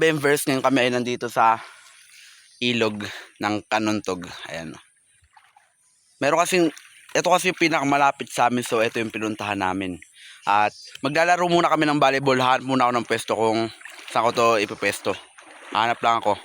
Bemvers, ngayon kami ay nandito sa ilog ng Kanuntog. Ayan. Meron kasing, ito kasi yung pinakamalapit sa amin, so ito yung pinuntahan namin. At maglalaro muna kami ng volleyball. Hanap muna ako ng pwesto kung saan ko to ipipwesto. Hanap lang ako.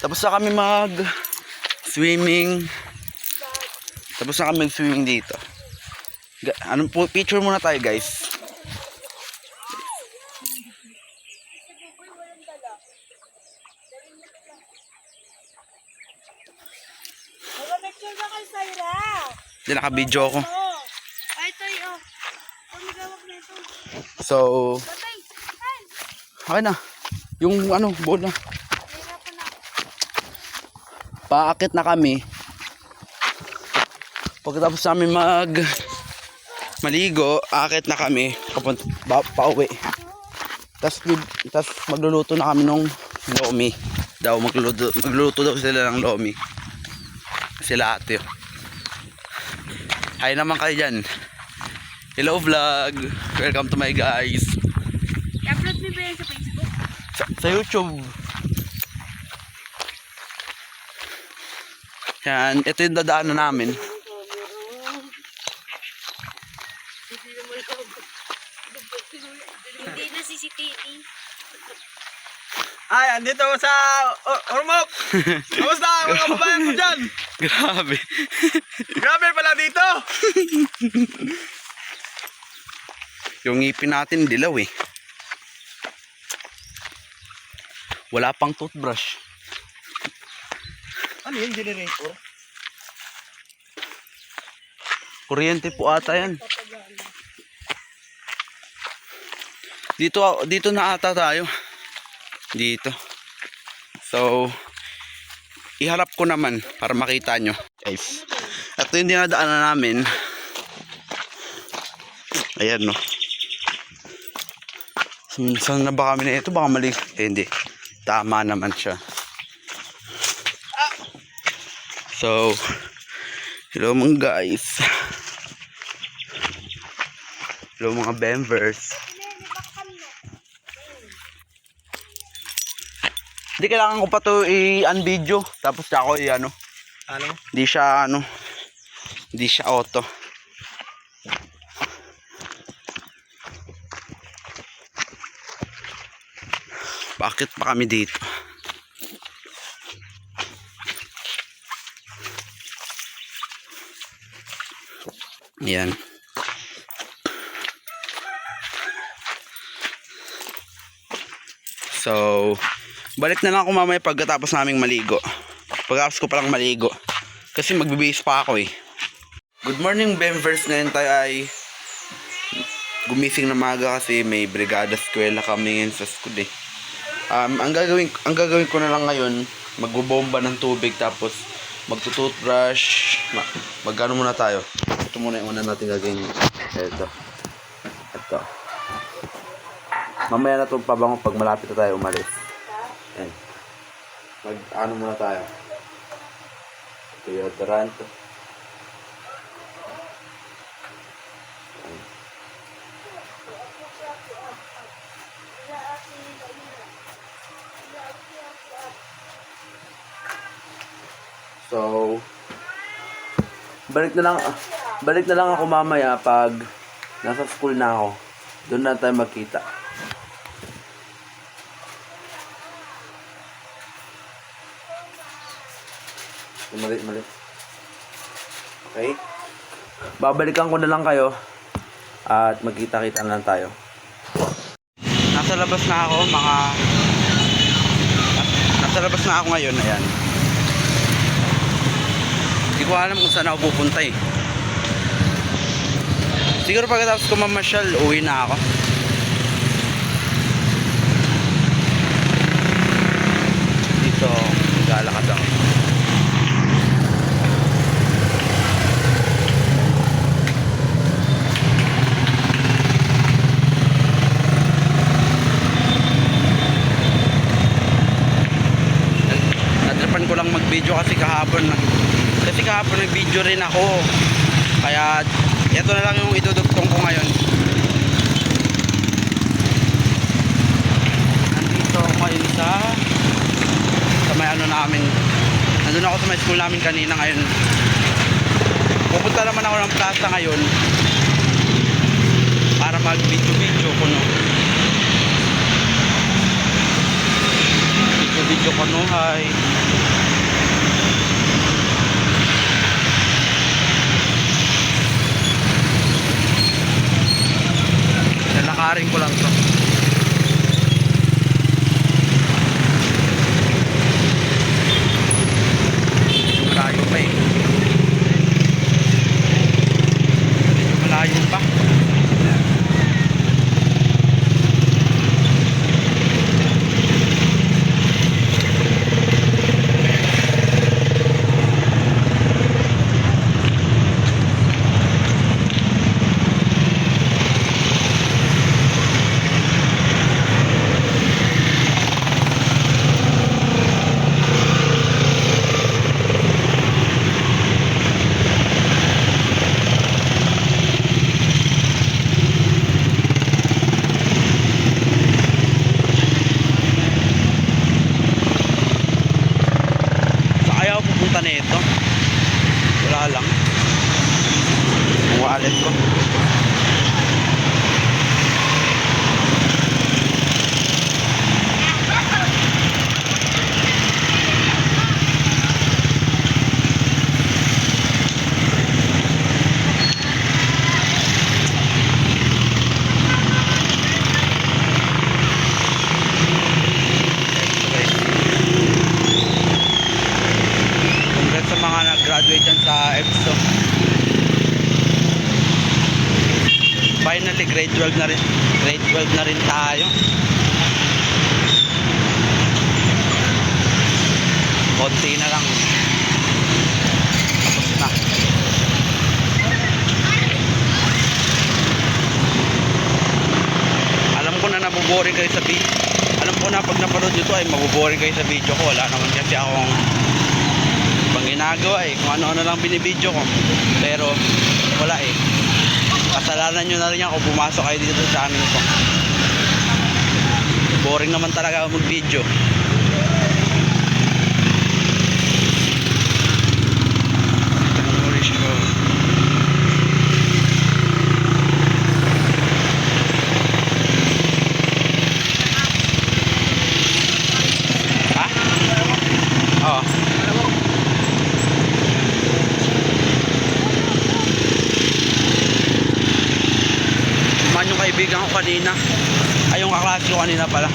Tapos na kami mag-swimming. Tapos na kami mag-swimming dito. Anong po, picture muna tayo, guys. Mag-picture ka kay Syra. Hindi, naka-video ako. Ay, Toy, oh. Pumigawak na ito. So, Patay. Ay. okay na. Yung bola. Nahirapan na. Paakit na kami. Pagkatapos namin maligo, akit na kami pauwi. Tapos magluluto na kami ng lomi. Magluluto daw sila ng lomi. Sila ate. Hi naman kayo dyan. Hello vlog. Welcome to my guys. I-upload mo ba yan sa Facebook? Sa YouTube. Yan, ito yung dadaanan namin. Hindi na CCTV. Ay, andito sa Ormoc. Kamusta mga kababayan ko dyan? Grabe. Grabe pala dito. Yung ngipin natin dilaw eh. Wala pang toothbrush. Ano yung generator? Kuryente po ata yan. Dito na ata tayo. Dito. So, iharap ko naman para makita nyo. Guys, ito yung dinadaanan namin. Ayan no. Saan na ba kami na ito? Baka mali. Hindi. Tama naman siya. So, hello mga guys. Hello mga Bemvers. Hindi kailangan ko pa to i-unvideo. Tapos ako Ano? Hindi siya auto. Bakit pa kami dito? Yan. So, balik na lang ako mamaya pagkatapos naming maligo. Pagkatapos ko palang maligo. Kasi magbibihis pa ako eh. Good morning Bemvers. Ngayon tayo ay gumising na maga kasi may brigada eskwela kami ngayon sa school eh. Ang gagawin ko na lang ngayon, magbobomba ng tubig tapos magtutoothbrush. Magano muna tayo. Ito muna yung una natin gagawin. Ito. Mamaya na itong pabango pag malapit na tayo umalis. Ayan. Mag-ano muna tayo. Deodorant. So, balik na lang ako mamaya pag nasa school na ako. Doon na tayo magkita. Mali. Okay? Babalikan ko na lang kayo at magkita-kita na lang tayo. Nasa labas na ako ngayon. Ayan. Hindi ko alam kung saan ako pupunta eh. Siguro pagkatapos ko mamasyal, uwi na ako. Dito, maglalakad ako. Natripan ko lang mag-video kasi kahapon nag-video rin ako. Kaya ito na lang yung idudugtong ko ngayon. Nandito ako ngayon sa may ano namin. Nandun ako sa may school namin kanina ngayon. Pupunta naman ako ng plaza ngayon para mag-video ko, no. Video ko, no. Hi. Lalakarin ko lang to. Malayo pa eh. Malayo pa. Pupunta na ito. Wala lang. Ang wallet ko. Graduate yan sa EBSO. Finally grade 12 na rin. Grade 12 na rin tayo. Konti na lang. Tapos na. Alam ko na nabuboring kayo sa video. Alam ko na pag napanood nyo to ay mabuboring kayo sa video ko. Wala naman kasi akong pang ginagawa eh, kung ano-ano lang binibideo ko, pero wala eh. Kasalanan nyo na rin yan kung pumasok kayo dito sa channel ko. Boring naman talaga mag video. Ha? Oo. Yung kaibigan ko kanina ay yung kaklase ko kanina pala.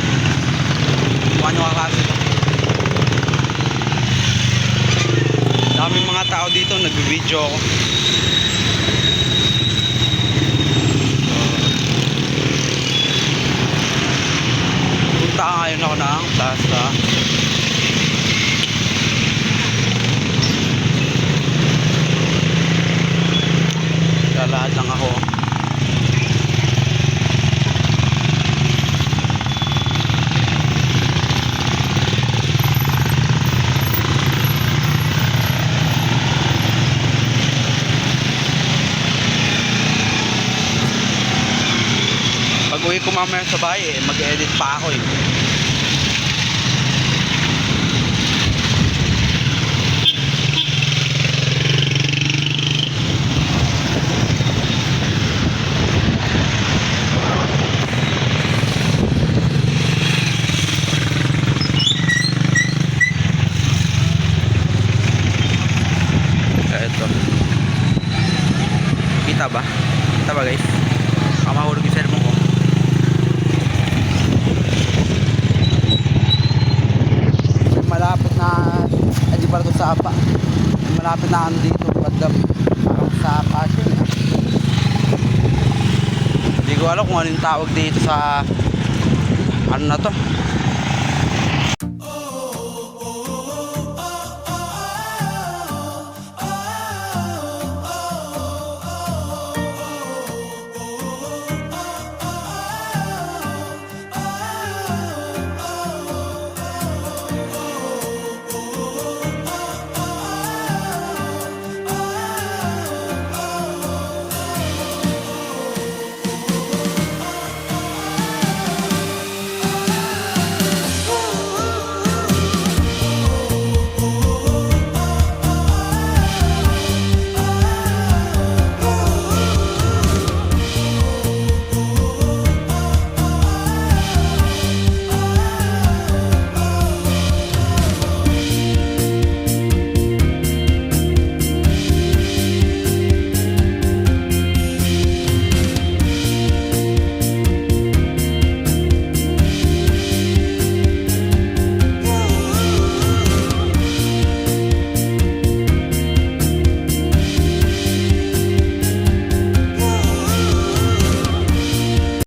Yung kaklase ko. Daming mga tao dito, nagbibideo ako. Punta ngayon ako ng plaza. Lalakad lang ako. Pag-uwi ko mamaya sa bahay eh, mag-edit pa ako eh. Ito. Kita ba? Kita ba guys? Mahulog yung cellphone ko. Malapit na, di pala ito Sapa. Malapit na dito, Badam. Parang Sapa siya. ko alam kung anong tawag dito sa ano na to.